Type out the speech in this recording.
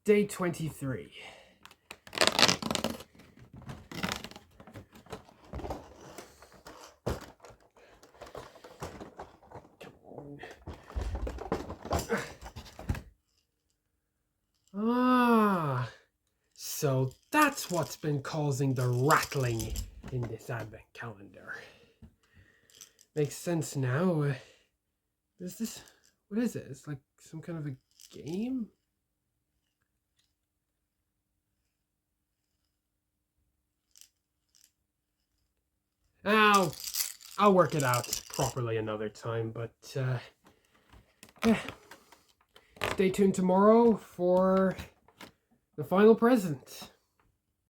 day 23. Ah, so that's what's been causing the rattling in this advent calendar. Makes sense now. What is this? What is it? It's like some kind of a game? I'll work it out properly another time, but yeah. Stay tuned tomorrow for the final present.